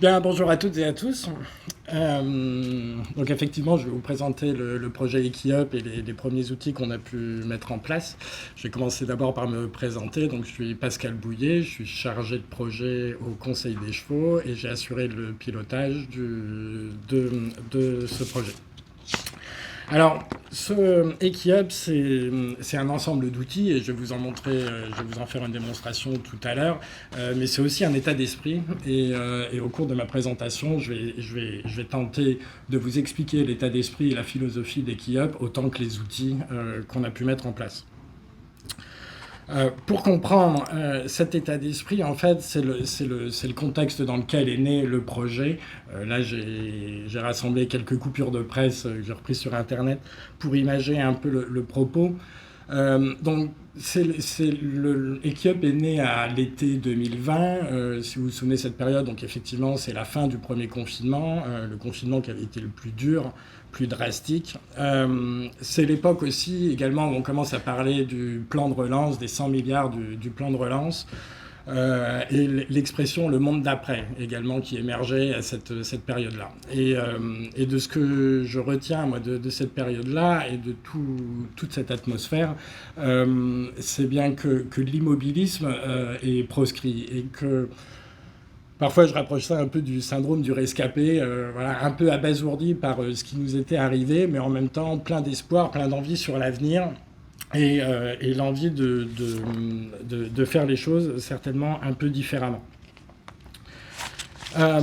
Bien, bonjour à toutes et à tous. Donc effectivement, je vais vous présenter le projet Equiup et les premiers outils qu'on a pu mettre en place. Je vais commencer d'abord par me présenter. Donc je suis Pascal Bouillet, je suis chargé de projet au Conseil des chevaux et j'ai assuré le pilotage de ce projet. Alors, ce Equiup, c'est un ensemble d'outils et je vais vous en montrer, je vais vous en faire une démonstration tout à l'heure, mais c'est aussi un état d'esprit et au cours de ma présentation, je vais tenter de vous expliquer l'état d'esprit et la philosophie d'Equiup autant que les outils qu'on a pu mettre en place. Pour comprendre cet état d'esprit, en fait, c'est le contexte dans lequel est né le projet. Là, j'ai rassemblé quelques coupures de presse que j'ai reprises sur Internet pour imager un peu le propos. Donc, Equiup est né à l'été 2020, si vous vous souvenez de cette période. Donc, effectivement, c'est la fin du premier confinement, le confinement qui avait été le plus dur, plus drastique. C'est l'époque aussi, également, où on commence à parler du plan de relance, des 100 milliards du plan de relance. Et l'expression le monde d'après également qui émergeait à cette période-là. Et de ce que je retiens moi de cette période-là et de toute cette atmosphère, c'est bien que l'immobilisme est proscrit et que parfois je rapproche ça un peu du syndrome du rescapé, voilà, un peu abasourdi par ce qui nous était arrivé, mais en même temps plein d'espoir, plein d'envie sur l'avenir et l'envie de faire les choses certainement un peu différemment. Euh,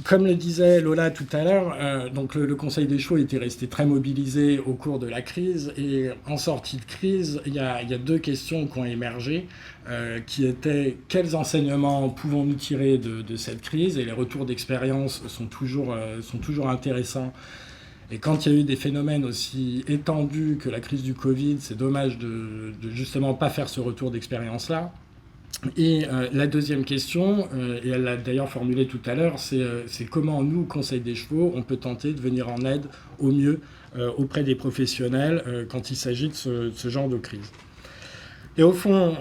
Comme le disait Lola tout à l'heure, donc le Conseil des chevaux était resté très mobilisé au cours de la crise. Et en sortie de crise, il y a deux questions qui ont émergé, qui étaient quels enseignements pouvons-nous tirer de cette crise. Et les retours d'expérience sont toujours intéressants. Et quand il y a eu des phénomènes aussi étendus que la crise du Covid, c'est dommage de justement pas faire ce retour d'expérience-là. Et la deuxième question, et elle l'a d'ailleurs formulée tout à l'heure, c'est comment nous, Conseil des chevaux, on peut tenter de venir en aide au mieux auprès des professionnels quand il s'agit de ce genre de crise. Et au fond,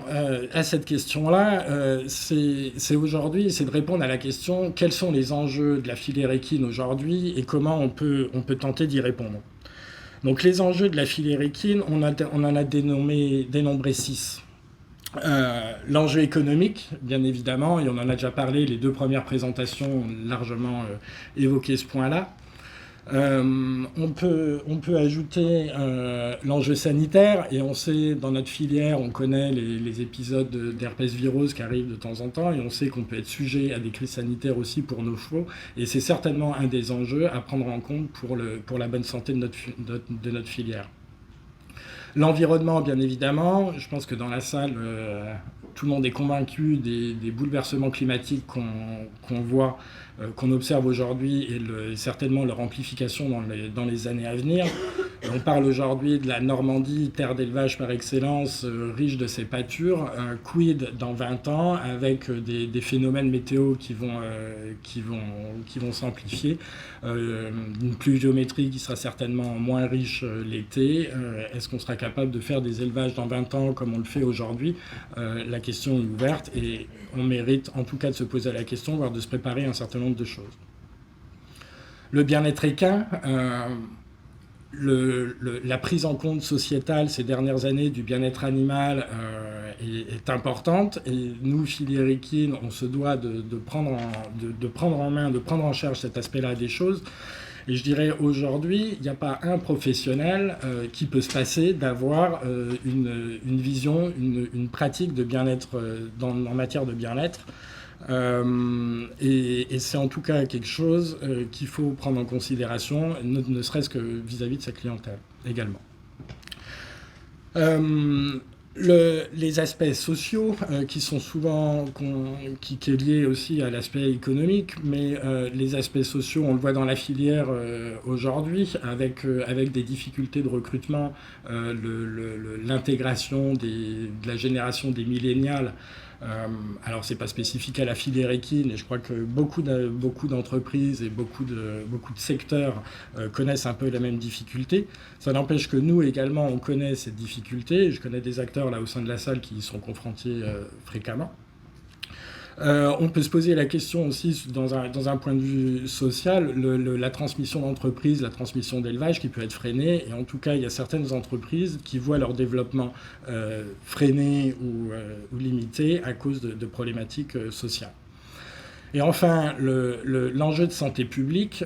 à cette question-là, c'est aujourd'hui, c'est de répondre à la question quels sont les enjeux de la filière équine aujourd'hui et comment on peut tenter d'y répondre. Donc les enjeux de la filière équine, on en a dénombré 6. L'enjeu économique, bien évidemment, et on en a déjà parlé, les deux premières présentations ont largement évoqué ce point-là. On peut ajouter l'enjeu sanitaire, et on sait, dans notre filière, on connaît les épisodes d'herpès virose qui arrivent de temps en temps, et on sait qu'on peut être sujet à des crises sanitaires aussi pour nos chevaux, et c'est certainement un des enjeux à prendre en compte pour la bonne santé de notre filière. L'environnement, bien évidemment, je pense que dans la salle, tout le monde est convaincu des bouleversements climatiques qu'on voit, qu'on observe aujourd'hui et certainement leur amplification dans les années à venir. On parle aujourd'hui de la Normandie, terre d'élevage par excellence, riche de ses pâtures. Quid dans 20 ans avec des phénomènes météo qui vont s'amplifier. Une pluviométrie qui sera certainement moins riche l'été. Est-ce qu'on sera capable de faire des élevages dans 20 ans comme on le fait aujourd'hui? La question est ouverte et on mérite en tout cas de se poser la question, voire de se préparer à un certain nombre de choses. Le bien-être équin, la prise en compte sociétale ces dernières années du bien-être animal est importante et nous, filière équine, on se doit de prendre en main, de prendre en charge cet aspect-là des choses. Et je dirais aujourd'hui, il n'y a pas un professionnel qui peut se passer d'avoir une vision, une pratique de bien-être en matière de bien-être. Et c'est en tout cas quelque chose qu'il faut prendre en considération, ne serait-ce que vis-à-vis de sa clientèle également. Les aspects sociaux qui sont souvent qui est lié aussi à l'aspect économique, mais les aspects sociaux, on le voit dans la filière aujourd'hui avec des difficultés de recrutement, l'intégration de la génération des millénials. Alors c'est pas spécifique à la filière équine et je crois que beaucoup d'entreprises et beaucoup de secteurs connaissent un peu la même difficulté. Ça n'empêche que nous également on connaît cette difficulté. Je connais des acteurs là au sein de la salle qui y sont confrontés fréquemment. On peut se poser la question aussi, dans un point de vue social, la transmission d'entreprise, la transmission d'élevage qui peut être freinée. Et en tout cas, il y a certaines entreprises qui voient leur développement freiné ou limité à cause de problématiques sociales. Et enfin, l'enjeu de santé publique,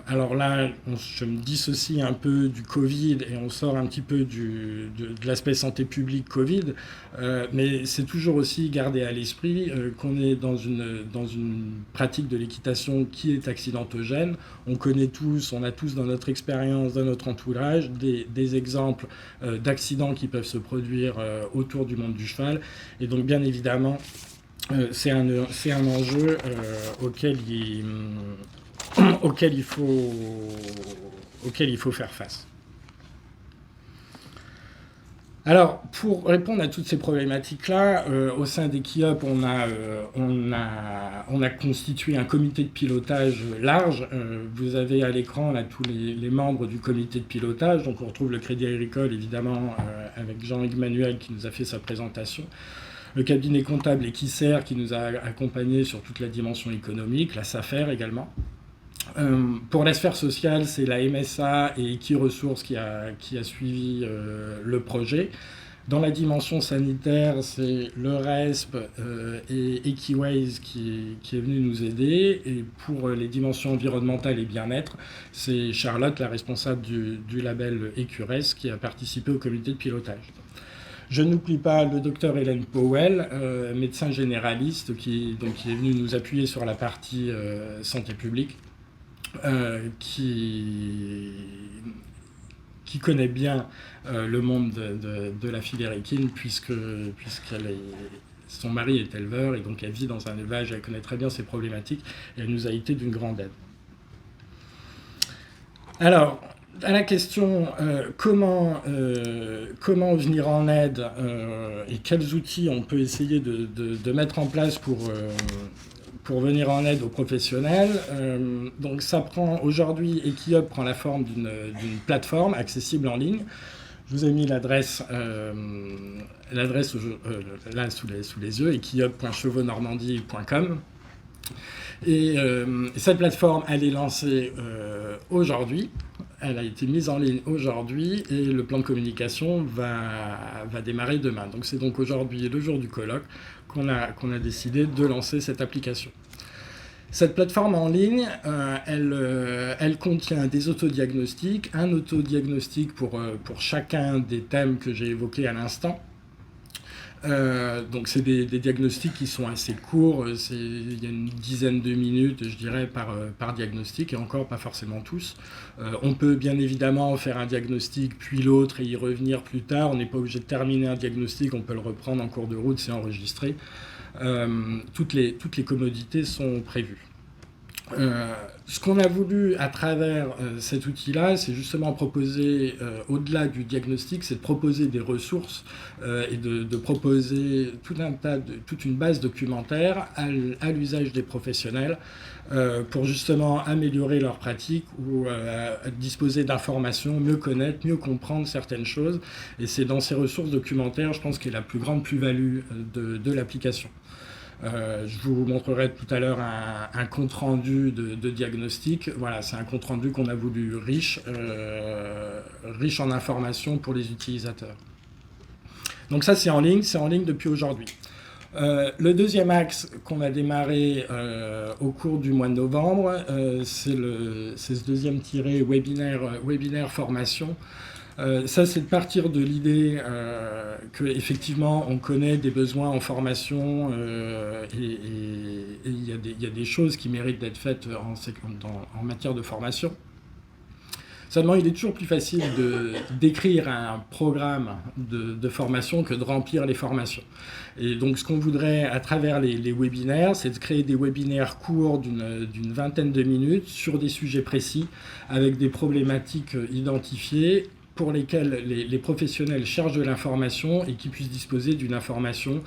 alors là, je me dissocie un peu du Covid et on sort un petit peu de l'aspect santé publique Covid, mais c'est toujours aussi garder à l'esprit qu'on est dans une pratique de l'équitation qui est accidentogène. On connaît tous, on a tous dans notre expérience, dans notre entourage, des exemples d'accidents qui peuvent se produire autour du monde du cheval. Et donc, bien évidemment, c'est un enjeu auquel il faut faire face. Alors, pour répondre à toutes ces problématiques-là, au sein d'Equiup, on a constitué un comité de pilotage large. Vous avez à l'écran là tous les membres du comité de pilotage. Donc, on retrouve le Crédit Agricole, évidemment, avec Jean-Yves Manuel qui nous a fait sa présentation. Le cabinet comptable Equicer qui nous a accompagnés sur toute la dimension économique, la SAFER également. Pour la sphère sociale, c'est la MSA et Equiresources qui a suivi le projet. Dans la dimension sanitaire, c'est le RESP et Equiways qui est venu nous aider. Et pour les dimensions environnementales et bien-être, c'est Charlotte, la responsable du label Ecures, qui a participé au comité de pilotage. Je n'oublie pas le docteur Hélène Powell, médecin généraliste, qui est venu nous appuyer sur la partie santé publique, qui connaît bien le monde de la filière équine, son mari est éleveur, et donc elle vit dans un élevage, elle connaît très bien ces problématiques, et elle nous a été d'une grande aide. Alors, à la question comment venir en aide et quels outils on peut essayer de mettre en place pour venir en aide aux professionnels. Donc ça prend aujourd'hui, Equiup prend la forme d'une plateforme accessible en ligne. Je vous ai mis l'adresse là sous les yeux, equiup.chevauxnormandie.com. Et cette plateforme, elle est lancée aujourd'hui. Elle a été mise en ligne aujourd'hui et le plan de communication va démarrer demain. Donc c'est donc aujourd'hui le jour du colloque qu'on a décidé de lancer cette application. Cette plateforme en ligne, elle contient des autodiagnostics, un autodiagnostic pour chacun des thèmes que j'ai évoqués à l'instant. Donc c'est des diagnostics qui sont assez courts, il y a une dizaine de minutes, je dirais, par diagnostic, et encore pas forcément tous. On peut bien évidemment faire un diagnostic, puis l'autre, et y revenir plus tard. On n'est pas obligé de terminer un diagnostic, on peut le reprendre en cours de route, c'est enregistré. Toutes les commodités sont prévues. Ce qu'on a voulu à travers cet outil-là, c'est justement proposer, au-delà du diagnostic, c'est de proposer des ressources et de proposer toute une base documentaire à l'usage des professionnels pour justement améliorer leur pratique ou disposer d'informations, mieux connaître, mieux comprendre certaines choses. Et c'est dans ces ressources documentaires, je pense, qu'est la plus grande plus-value de l'application. Je vous montrerai tout à l'heure un compte-rendu de diagnostic. Voilà, c'est un compte-rendu qu'on a voulu riche en informations pour les utilisateurs. Donc ça, c'est en ligne depuis aujourd'hui. Le deuxième axe qu'on a démarré au cours du mois de novembre, c'est ce deuxième tiret webinaire formation. Ça, c'est de partir de l'idée qu'effectivement, on connaît des besoins en formation et il y a des choses qui méritent d'être faites en matière de formation. Seulement, il est toujours plus facile d'écrire un programme de formation que de remplir les formations. Et donc, ce qu'on voudrait à travers les webinaires, c'est de créer des webinaires courts d'une vingtaine de minutes sur des sujets précis, avec des problématiques identifiées, pour lesquels les professionnels cherchent de l'information et qui puissent disposer d'une information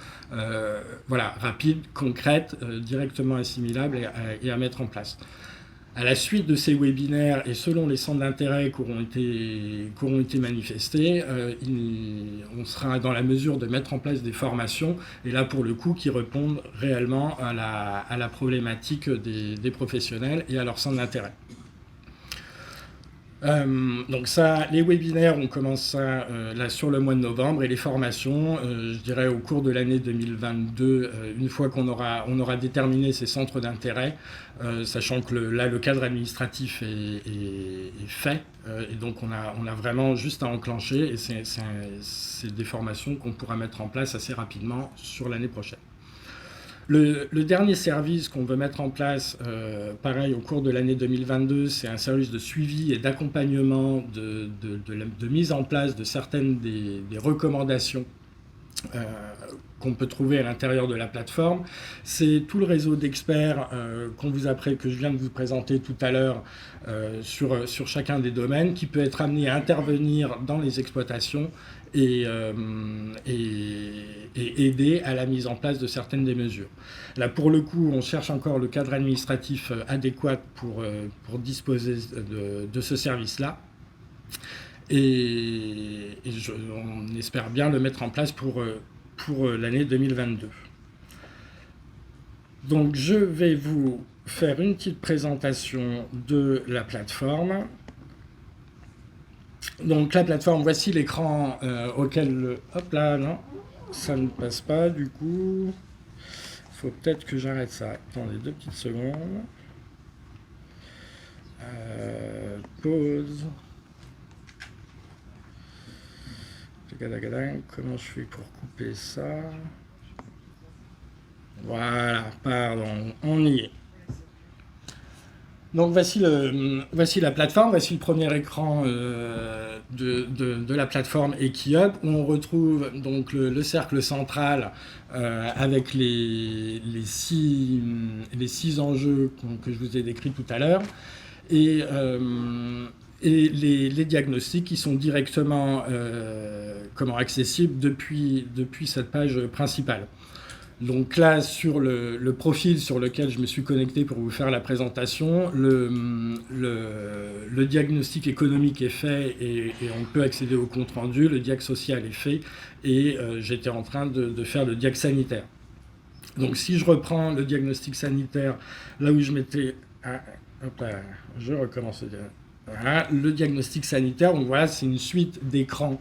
rapide, concrète, directement assimilable et à mettre en place. À la suite de ces webinaires et selon les centres d'intérêt qui auront été manifestés, on sera dans la mesure de mettre en place des formations, et là pour le coup qui répondent réellement à la problématique des professionnels et à leur centre d'intérêt. Donc ça, les webinaires, on commence ça là sur le mois de novembre, et les formations, je dirais au cours de l'année 2022, une fois qu'on aura déterminé ces centres d'intérêt, sachant que là le cadre administratif est fait, et donc on a vraiment juste à enclencher, et c'est des formations qu'on pourra mettre en place assez rapidement sur l'année prochaine. Le dernier service qu'on veut mettre en place, pareil, au cours de l'année 2022, c'est un service de suivi et d'accompagnement de mise en place de certaines des recommandations qu'on peut trouver à l'intérieur de la plateforme. C'est tout le réseau d'experts que je viens de vous présenter tout à l'heure sur chacun des domaines, qui peut être amené à intervenir dans les exploitations et aider à la mise en place de certaines des mesures. Là, pour le coup, on cherche encore le cadre administratif adéquat pour disposer de ce service-là. Et on espère bien le mettre en place pour l'année 2022. Donc, je vais vous faire une petite présentation de la plateforme. Donc la plateforme, voici l'écran auquel... Hop là, non, ça ne passe pas du coup. Il faut peut-être que j'arrête ça. Attendez 2 petites secondes. Pause. Comment je fais pour couper ça? Voilà, pardon, on y est. Donc voici la plateforme, voici le premier écran de la plateforme EquiHub, où on retrouve donc le cercle central avec les 6 enjeux que je vous ai décrits tout à l'heure, et les diagnostics qui sont directement accessibles depuis cette page principale. Donc là, sur le profil sur lequel je me suis connecté pour vous faire la présentation, le diagnostic économique est fait et on peut accéder au compte-rendu, le diag social est fait, et j'étais en train de faire le diag sanitaire. Donc si je reprends le diagnostic sanitaire, là où je m'étais... je recommence. Voilà, le diagnostic sanitaire, donc voilà, c'est une suite d'écrans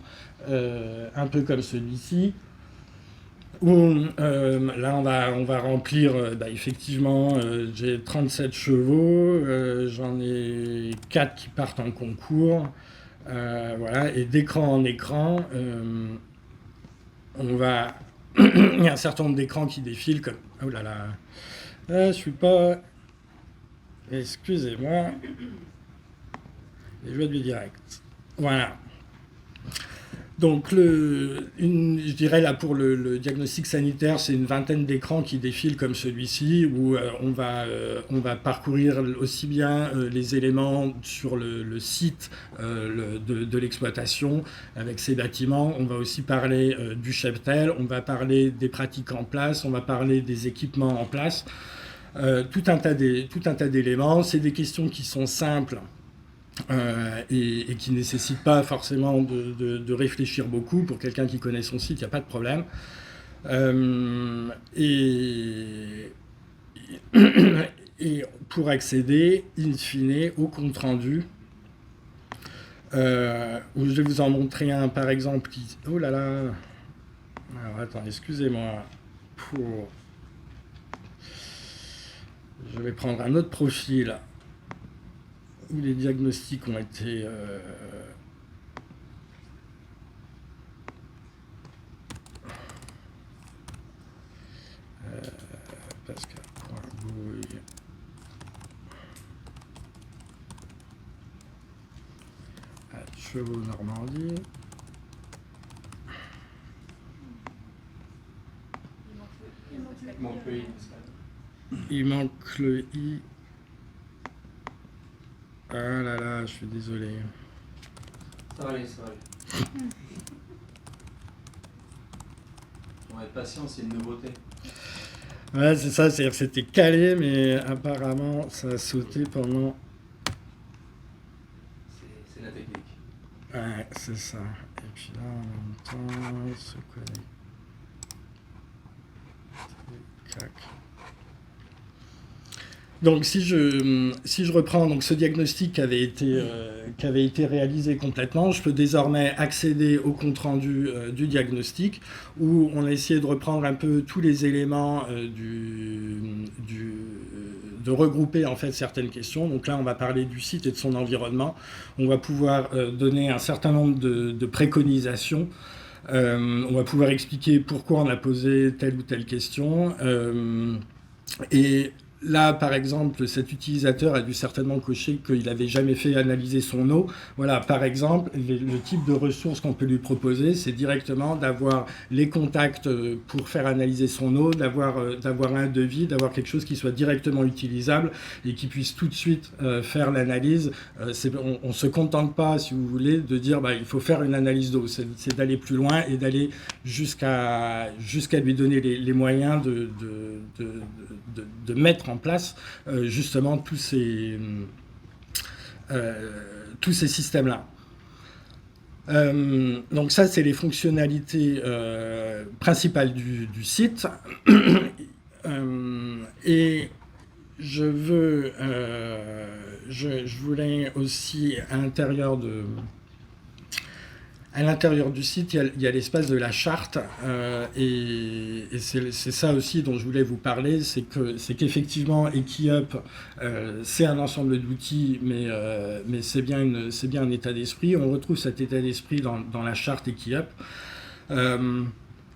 un peu comme celui-ci, où là on va remplir, effectivement, j'ai 37 chevaux, j'en ai 4 qui partent en concours, voilà, et d'écran en écran, on va... Il y a un certain nombre d'écrans qui défilent comme... Oh là là, je suis pas... Excusez-moi, je vais du direct. Voilà. Donc, je dirais là pour le diagnostic sanitaire, c'est une vingtaine d'écrans qui défilent comme celui-ci, où on va parcourir aussi bien les éléments sur le site de l'exploitation avec ses bâtiments. On va aussi parler du cheptel, on va parler des pratiques en place, on va parler des équipements en place. Tout un tas d'éléments. C'est des questions qui sont simples. Et qui ne nécessite pas forcément de réfléchir beaucoup. Pour quelqu'un qui connaît son site, il n'y a pas de problème. Et pour accéder, in fine, au compte-rendu, où je vais vous en montrer un, par exemple, qui... Oh là là. Alors, attends, excusez-moi. Je vais prendre un autre profil où les diagnostics ont été Pascal Bouille. Chevaux Normandie. Il manque le I. Ah là là, je suis désolé. Ça va aller, ça va aller. On va être patient, c'est une nouveauté. Ouais, c'est ça, c'est-à-dire que c'était calé, mais apparemment, ça a sauté pendant Ouais, c'est ça. Et puis là, en même temps, se connecter. Tac. Donc si je reprends donc, ce diagnostic qui avait été réalisé complètement, je peux désormais accéder au compte-rendu du diagnostic où on a essayé de reprendre un peu tous les éléments de regrouper en fait certaines questions. Donc là on va parler du site et de son environnement. On va pouvoir donner un certain nombre de préconisations. On va pouvoir expliquer pourquoi on a posé telle ou telle question. Et là, par exemple, cet utilisateur a dû certainement cocher qu'il n'avait jamais fait analyser son eau. Voilà, par exemple, le type de ressources qu'on peut lui proposer, c'est directement d'avoir les contacts pour faire analyser son eau, d'avoir un devis, d'avoir quelque chose qui soit directement utilisable et qui puisse tout de suite faire l'analyse. On ne se contente pas, si vous voulez, de dire il faut faire une analyse d'eau. C'est d'aller plus loin et d'aller jusqu'à lui donner les moyens de mettre en place justement tous ces systèmes-là. Donc ça, c'est les fonctionnalités principales du site. Et je voulais aussi, à l'intérieur du site, il y a l'espace de la charte, et c'est ça aussi dont je voulais vous parler, c'est qu'effectivement, EquiUp, c'est un ensemble d'outils, mais c'est bien un état d'esprit. On retrouve cet état d'esprit dans la charte EquiUp.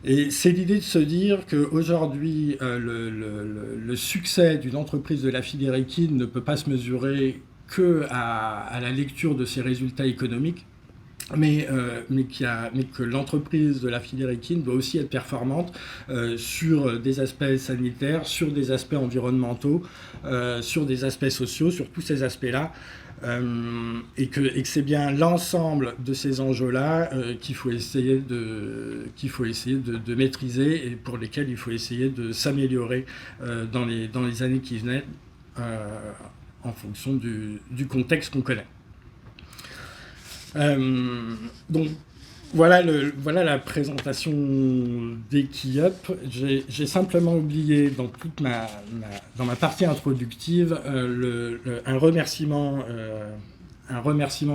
Et c'est l'idée de se dire qu'aujourd'hui, le succès d'une entreprise de la filière équine ne peut pas se mesurer qu'à la lecture de ses résultats économiques. Mais que l'entreprise de la filière équine doit aussi être performante sur des aspects sanitaires, sur des aspects environnementaux, sur des aspects sociaux, sur tous ces aspects-là, et que c'est bien l'ensemble de ces enjeux-là qu'il faut essayer de maîtriser et pour lesquels il faut essayer de s'améliorer dans les années qui viennent en fonction du contexte qu'on connaît. Donc voilà la présentation d'EquiUp. J'ai simplement oublié dans ma partie introductive un remerciement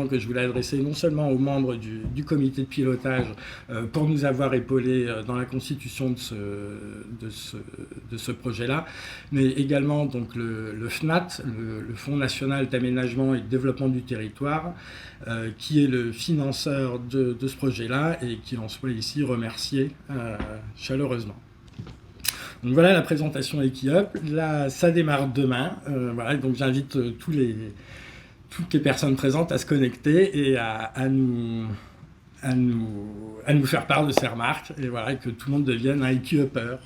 que je voulais adresser non seulement aux membres du comité de pilotage pour nous avoir épaulés dans la constitution de ce projet-là, mais également donc le FNAT, le Fonds national d'aménagement et de développement du territoire, qui est le financeur de ce projet-là et qui en soit ici remercié chaleureusement. Donc voilà la présentation EquiUp. Là, ça démarre demain. Voilà, donc j'invite toutes les personnes présentes à se connecter et à nous faire part de ces remarques et voilà, que tout le monde devienne un EquiUpper.